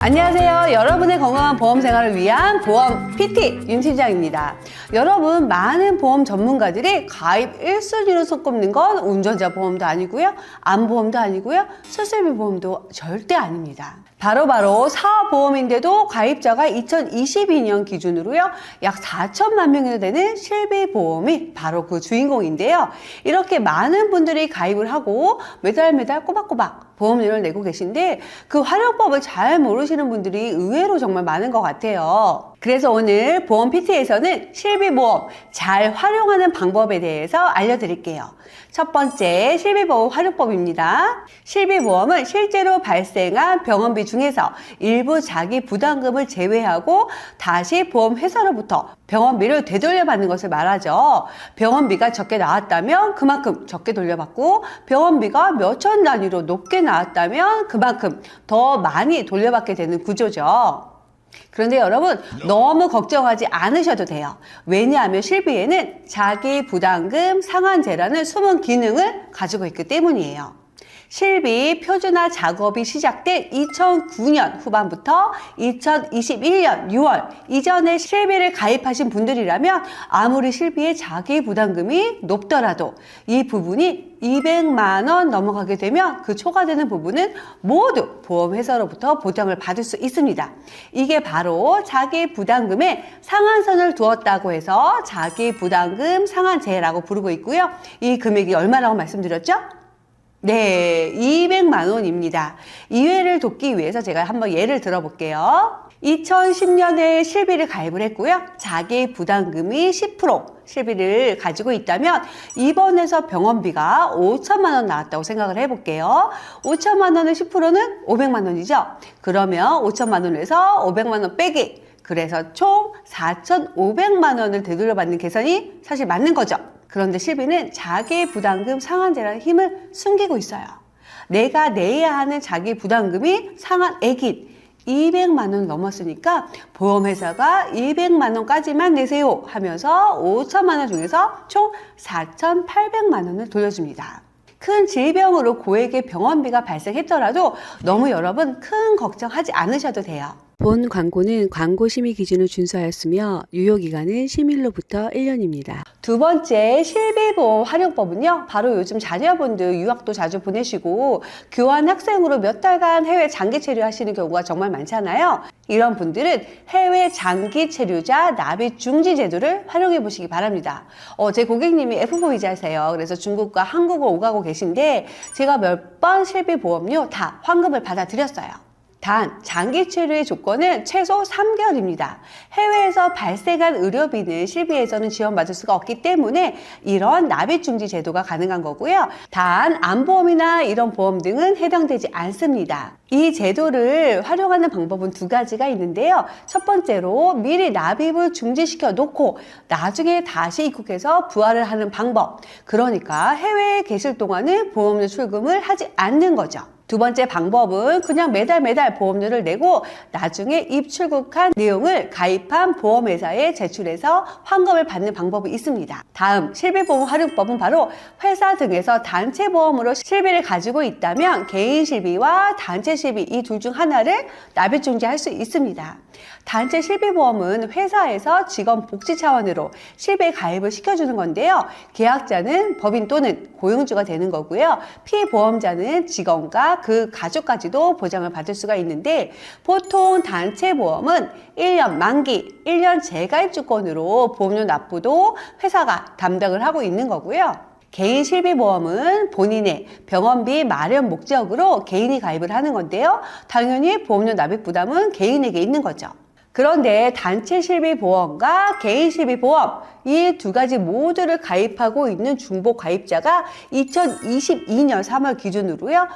안녕하세요. 여러분의 건강한 보험 생활을 위한 보험 PT 윤 팀장입니다. 여러분, 많은 보험 전문가들이 가입 1순위로 손꼽는 건 운전자 보험도 아니고요, 암보험도 아니고요, 수술비 보험도 절대 아닙니다. 바로 사업보험인데도 가입자가 2022년 기준으로요 약 4천만 명이나 되는 실비보험이 바로 그 주인공인데요. 이렇게 많은 분들이 가입을 하고 매달 꼬박꼬박 보험료를 내고 계신데 그 활용법을 잘 모르시는 분들이 의외로 정말 많은 것 같아요. 그래서 오늘 보험 PT에서는 실비보험 잘 활용하는 방법에 대해서 알려드릴게요. 첫 번째, 실비보험 활용법입니다. 실비보험은 실제로 발생한 병원비 중에서 일부 자기 부담금을 제외하고 다시 보험회사로부터 병원비를 되돌려받는 것을 말하죠. 병원비가 적게 나왔다면 그만큼 적게 돌려받고, 병원비가 몇천 단위로 높게 나왔다면 그만큼 더 많이 돌려받게 되는 구조죠. 그런데 여러분, 너무 걱정하지 않으셔도 돼요. 왜냐하면 실비에는 자기 부담금 상환제라는 숨은 기능을 가지고 있기 때문이에요. 실비 표준화 작업이 시작된 2009년 후반부터 2021년 6월 이전에 실비를 가입하신 분들이라면 아무리 실비의 자기 부담금이 높더라도 이 부분이 200만 원 넘어가게 되면 그 초과되는 부분은 모두 보험회사로부터 보장을 받을 수 있습니다. 이게 바로 자기 부담금에 상한선을 두었다고 해서 자기 부담금 상한제라고 부르고 있고요. 이 금액이 얼마라고 말씀드렸죠? 네, 200만 원입니다. 이해를 돕기 위해서 제가 한번 예를 들어볼게요. 2010년에 실비를 가입을 했고요. 자기 부담금이 10% 실비를 가지고 있다면 입원해서 병원비가 5천만 원 나왔다고 생각을 해볼게요. 5천만 원의 10%는 500만 원이죠. 그러면 5천만 원에서 500만 원 빼기, 그래서 총 4,500만 원을 되돌려받는 계산이 사실 맞는 거죠. 그런데 실비는 자기 부담금 상한제라는 힘을 숨기고 있어요. 내가 내야 하는 자기 부담금이 상한액인 200만 원 넘었으니까 보험회사가 200만 원까지만 내세요 하면서 5천만 원 중에서 총 4,800만 원을 돌려줍니다. 큰 질병으로 고액의 병원비가 발생했더라도 너무 여러분 큰 걱정하지 않으셔도 돼요. 본 광고는 광고 심의 기준을 준수하였으며 유효기간은 심의일로부터 1년입니다. 두 번째, 실비보험 활용법은요, 바로 요즘 자녀분들 유학도 자주 보내시고 교환 학생으로 몇 달간 해외 장기 체류하시는 경우가 정말 많잖아요. 이런 분들은 해외 장기 체류자 납입 중지 제도를 활용해 보시기 바랍니다. 제 고객님이 F4 비자세요. 그래서 중국과 한국을 오가고 계신데 제가 몇 번 실비보험료 다 환급을 받아드렸어요. 단, 장기 체류의 조건은 최소 3개월입니다. 해외에서 발생한 의료비는 실비에서는 지원받을 수가 없기 때문에 이런 납입 중지 제도가 가능한 거고요. 단, 암보험이나 이런 보험 등은 해당되지 않습니다. 이 제도를 활용하는 방법은 두 가지가 있는데요. 첫 번째로 미리 납입을 중지시켜 놓고 나중에 다시 입국해서 부활을 하는 방법. 그러니까 해외에 계실 동안은 보험료 출금을 하지 않는 거죠. 두 번째 방법은 그냥 매달 보험료를 내고 나중에 입출국한 내용을 가입한 보험회사에 제출해서 환급을 받는 방법이 있습니다. 다음, 실비보험 활용법은 바로 회사 등에서 단체보험으로 실비를 가지고 있다면 개인 실비와 단체 실비 이 둘 중 하나를 납입 중지할 수 있습니다. 단체 실비보험은 회사에서 직원 복지 차원으로 실비에 가입을 시켜주는 건데요. 계약자는 법인 또는 고용주가 되는 거고요. 피보험자는 직원과 그 가족까지도 보장을 받을 수가 있는데, 보통 단체 보험은 1년 만기, 1년 재가입 주권으로 보험료 납부도 회사가 담당을 하고 있는 거고요. 개인 실비보험은 본인의 병원비 마련 목적으로 개인이 가입을 하는 건데요. 당연히 보험료 납입 부담은 개인에게 있는 거죠. 그런데 단체 실비보험과 개인 실비보험 이 두 가지 모두를 가입하고 있는 중복 가입자가 2022년 3월 기준으로요.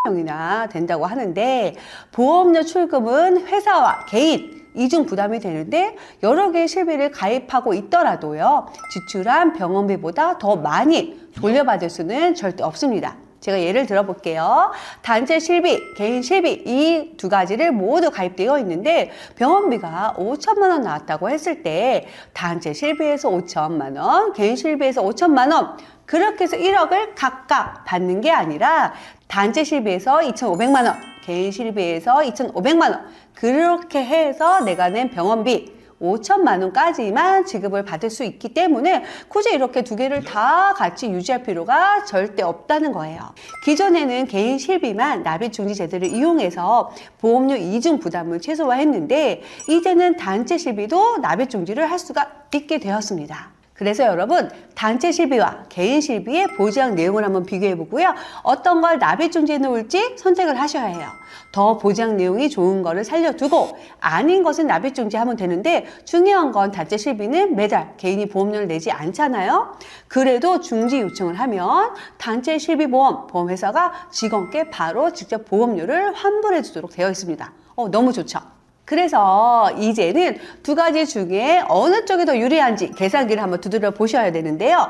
명이나 된다고 하는데, 보험료 출금은 회사와 개인 이중 부담이 되는데 여러 개의 실비를 가입하고 있더라도요, 지출한 병원비보다 더 많이 돌려받을 수는 절대 없습니다. 제가 예를 들어볼게요. 단체 실비, 개인 실비 이 두 가지를 모두 가입되어 있는데 병원비가 5천만 원 나왔다고 했을 때 단체 실비에서 5천만 원, 개인 실비에서 5천만 원, 그렇게 해서 1억을 각각 받는 게 아니라 단체 실비에서 2,500만 원, 개인 실비에서 2,500만 원, 그렇게 해서 내가 낸 병원비 5천만 원까지만 지급을 받을 수 있기 때문에 굳이 이렇게 두 개를 다 같이 유지할 필요가 절대 없다는 거예요. 기존에는 개인 실비만 납입중지 제도를 이용해서 보험료 이중 부담을 최소화했는데 이제는 단체 실비도 납입중지를 할 수가 있게 되었습니다. 그래서 여러분, 단체 실비와 개인 실비의 보장 내용을 한번 비교해 보고요. 어떤 걸 납입중지해 놓을지 선택을 하셔야 해요. 더 보장 내용이 좋은 거를 살려두고 아닌 것은 납입중지하면 되는데 중요한 건 단체 실비는 매달 개인이 보험료를 내지 않잖아요. 그래도 중지 요청을 하면 단체 실비 보험회사가 직원께 바로 직접 보험료를 환불해 주도록 되어 있습니다. 너무 좋죠? 그래서 이제는 두 가지 중에 어느 쪽이 더 유리한지 계산기를 한번 두드려 보셔야 되는데요.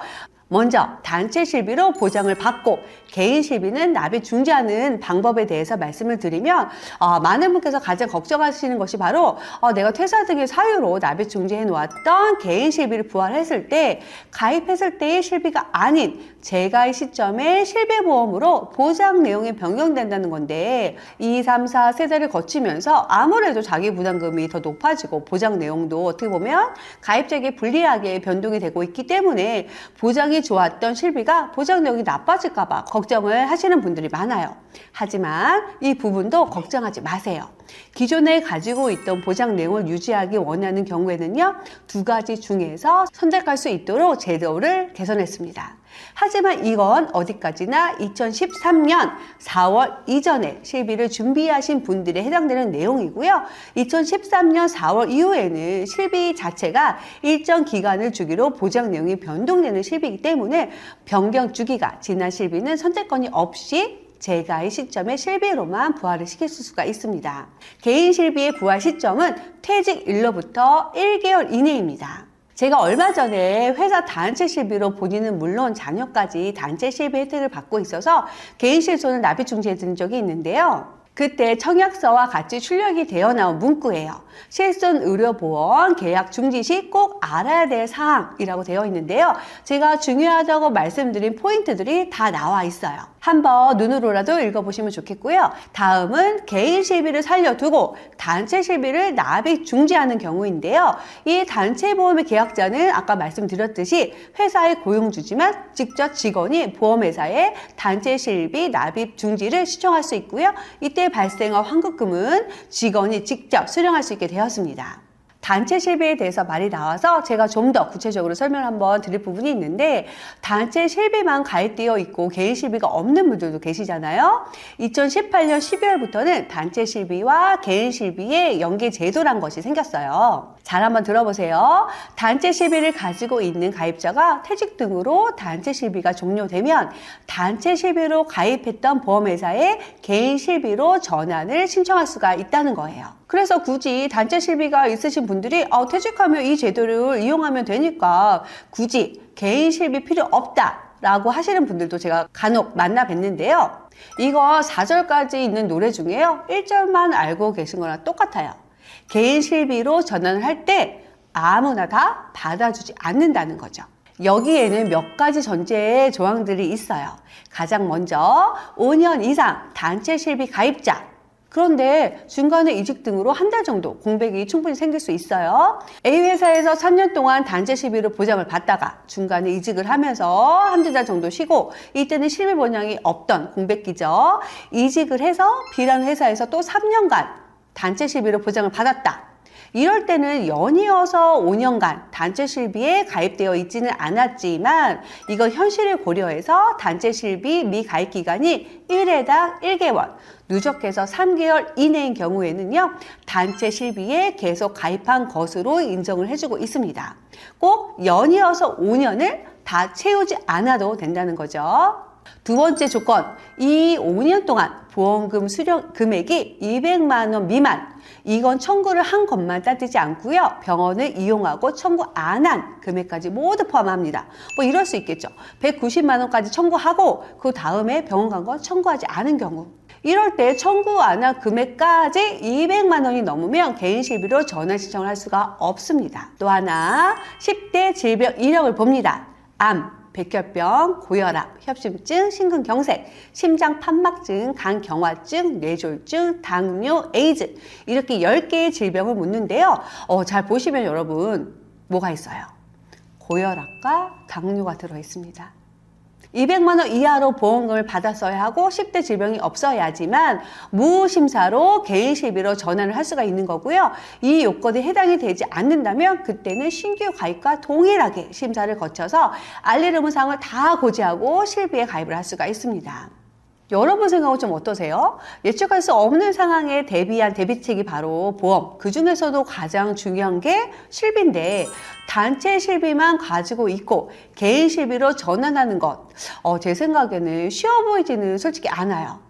먼저 단체 실비로 보장을 받고 개인 실비는 납입 중지하는 방법에 대해서 말씀을 드리면 많은 분께서 가장 걱정하시는 것이 바로 내가 퇴사 등의 사유로 납입 중지해 놓았던 개인 실비를 부활했을 때 가입했을 때의 실비가 아닌 재가입 시점에 실비보험으로 보장 내용이 변경된다는 건데 2, 3, 4 세대를 거치면서 아무래도 자기 부담금이 더 높아지고 보장 내용도 어떻게 보면 가입자에게 불리하게 변동이 되고 있기 때문에 보장이 좋았던 실비가 보장 내용이 나빠질까 봐 걱정을 하시는 분들이 많아요. 하지만 이 부분도 걱정하지 마세요. 기존에 가지고 있던 보장 내용을 유지하기 원하는 경우에는요, 두 가지 중에서 선택할 수 있도록 제도를 개선했습니다. 하지만 이건 어디까지나 2013년 4월 이전에 실비를 준비하신 분들에 해당되는 내용이고요. 2013년 4월 이후에는 실비 자체가 일정 기간을 주기로 보장 내용이 변동되는 실비이기 때문에 변경 주기가 지난 실비는 선택권이 없이 재가입 시점의 실비로만 부활을 시킬 수가 있습니다. 개인 실비의 부활 시점은 퇴직일로부터 1개월 이내입니다. 제가 얼마 전에 회사 단체 실비로 본인은 물론 자녀까지 단체 실비 혜택을 받고 있어서 개인 실손을 납입 중지해 드린 적이 있는데요. 그때 청약서와 같이 출력이 되어 나온 문구예요. 실손 의료보험 계약 중지 시 꼭 알아야 될 사항이라고 되어 있는데요. 제가 중요하다고 말씀드린 포인트들이 다 나와 있어요. 한번 눈으로라도 읽어보시면 좋겠고요. 다음은 개인 실비를 살려두고 단체 실비를 납입 중지하는 경우인데요. 이 단체 보험의 계약자는 아까 말씀드렸듯이 회사의 고용주지만 직접 직원이 보험회사에 단체 실비 납입 중지를 신청할 수 있고요. 이때 발생한 환급금은 직원이 직접 수령할 수 있게 되었습니다. 단체 실비에 대해서 말이 나와서 제가 좀 더 구체적으로 설명을 한번 드릴 부분이 있는데 단체 실비만 가입되어 있고 개인 실비가 없는 분들도 계시잖아요. 2018년 12월부터는 단체 실비와 개인 실비의 연계 제도란 것이 생겼어요. 잘 한번 들어보세요. 단체 실비를 가지고 있는 가입자가 퇴직 등으로 단체 실비가 종료되면 단체 실비로 가입했던 보험회사에 개인 실비로 전환을 신청할 수가 있다는 거예요. 그래서 굳이 단체 실비가 있으신 분들이 퇴직하면 이 제도를 이용하면 되니까 굳이 개인 실비 필요 없다라고 하시는 분들도 제가 간혹 만나 뵀는데요. 이거 4절까지 있는 노래 중에요. 1절만 알고 계신 거랑 똑같아요. 개인 실비로 전환을 할 때 아무나 다 받아주지 않는다는 거죠. 여기에는 몇 가지 전제의 조항들이 있어요. 가장 먼저 5년 이상 단체 실비 가입자, 그런데 중간에 이직 등으로 한 달 정도 공백이 충분히 생길 수 있어요. A회사에서 3년 동안 단체 실비로 보장을 받다가 중간에 이직을 하면서 한두 달 정도 쉬고 이때는 실비 보장이 없던 공백기죠. 이직을 해서 B라는 회사에서 또 3년간 단체 실비로 보장을 받았다. 이럴 때는 연이어서 5년간 단체 실비에 가입되어 있지는 않았지만 이건 현실을 고려해서 단체 실비 미가입 기간이 1회당 1개월, 누적해서 3개월 이내인 경우에는요, 단체 실비에 계속 가입한 것으로 인정을 해주고 있습니다. 꼭 연이어서 5년을 다 채우지 않아도 된다는 거죠. 두 번째 조건, 이 5년 동안 보험금 수령 금액이 200만 원 미만, 이건 청구를 한 것만 따지지 않고요. 병원을 이용하고 청구 안 한 금액까지 모두 포함합니다. 뭐 이럴 수 있겠죠. 190만 원까지 청구하고 그 다음에 병원 간 건 청구하지 않은 경우. 이럴 때 청구 안 한 금액까지 200만 원이 넘으면 개인 실비로 전환 신청을 할 수가 없습니다. 또 하나, 10대 질병 이력을 봅니다. 암, 백혈병, 고혈압, 협심증, 심근경색, 심장판막증, 간경화증, 뇌졸중, 당뇨, 에이즈 이렇게 10개의 질병을 묻는데요. 잘 보시면 여러분 뭐가 있어요? 고혈압과 당뇨가 들어있습니다. 200만 원 이하로 보험금을 받았어야 하고 10대 질병이 없어야지만 무심사로 개인 실비로 전환을 할 수가 있는 거고요. 이 요건에 해당이 되지 않는다면 그때는 신규 가입과 동일하게 심사를 거쳐서 알레르기 사항을 다 고지하고 실비에 가입을 할 수가 있습니다. 여러분 생각은 좀 어떠세요? 예측할 수 없는 상황에 대비한 대비책이 바로 보험. 그 중에서도 가장 중요한 게 실비인데 단체 실비만 가지고 있고 개인 실비로 전환하는 것. 제 생각에는 쉬워 보이지는 솔직히 않아요.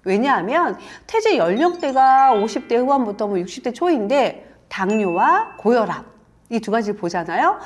왜냐하면 퇴직 연령대가 50대 후반부터 60대 초인데 당뇨와 고혈압 이 두 가지를 보잖아요.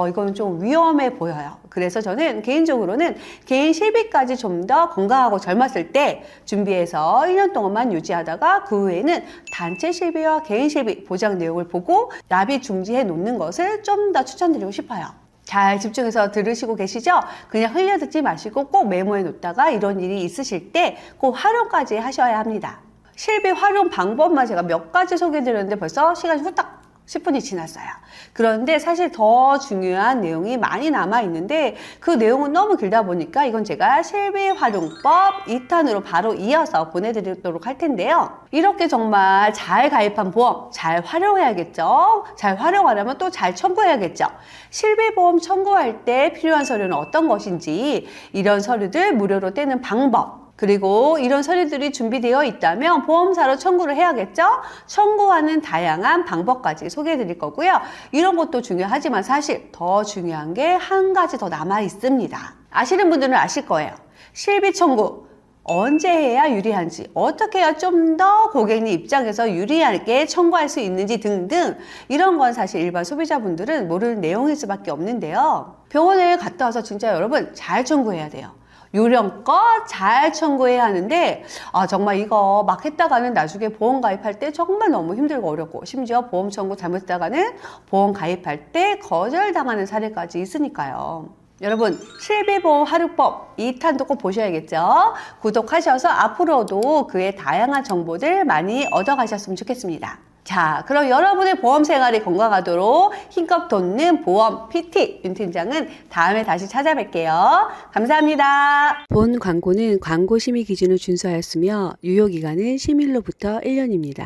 이건 좀 위험해 보여요. 그래서 저는 개인적으로는 개인 실비까지 좀 더 건강하고 젊었을 때 준비해서 1년 동안만 유지하다가 그 후에는 단체 실비와 개인 실비 보장 내용을 보고 납입 중지해 놓는 것을 좀 더 추천드리고 싶어요. 잘 집중해서 들으시고 계시죠? 그냥 흘려듣지 마시고 꼭 메모해 놓다가 이런 일이 있으실 때 꼭 활용까지 하셔야 합니다. 실비 활용 방법만 제가 몇 가지 소개해 드렸는데 벌써 시간이 후딱 10분이 지났어요. 그런데 사실 더 중요한 내용이 많이 남아있는데 그 내용은 너무 길다 보니까 이건 제가 실비 활용법 2탄으로 바로 이어서 보내드리도록 할 텐데요. 이렇게 정말 잘 가입한 보험 잘 활용해야겠죠. 잘 활용하려면 또 잘 청구해야겠죠. 실비보험 청구할 때 필요한 서류는 어떤 것인지 이런 서류들 무료로 떼는 방법 그리고 이런 서류들이 준비되어 있다면 보험사로 청구를 해야겠죠? 청구하는 다양한 방법까지 소개해 드릴 거고요. 이런 것도 중요하지만 사실 더 중요한 게 한 가지 더 남아 있습니다. 아시는 분들은 아실 거예요. 실비 청구 언제 해야 유리한지, 어떻게 해야 좀 더 고객님 입장에서 유리하게 청구할 수 있는지 등등 이런 건 사실 일반 소비자분들은 모르는 내용일 수밖에 없는데요. 병원에 갔다 와서 진짜 여러분 잘 청구해야 돼요. 요령껏 잘 청구해야 하는데 정말 이거 막 했다가는 나중에 보험 가입할 때 정말 너무 힘들고 어렵고 심지어 보험 청구 잘못했다가는 보험 가입할 때 거절당하는 사례까지 있으니까요. 여러분 실비보험 활용법 2탄도 꼭 보셔야겠죠. 구독하셔서 앞으로도 그의 다양한 정보들 많이 얻어가셨으면 좋겠습니다. 자, 그럼 여러분의 보험 생활이 건강하도록 힘껏 돋는 보험 PT 윤 팀장은 다음에 다시 찾아뵐게요. 감사합니다. 본 광고는 광고 심의 기준을 준수하였으며 유효 기간은 심의일로부터 1년입니다.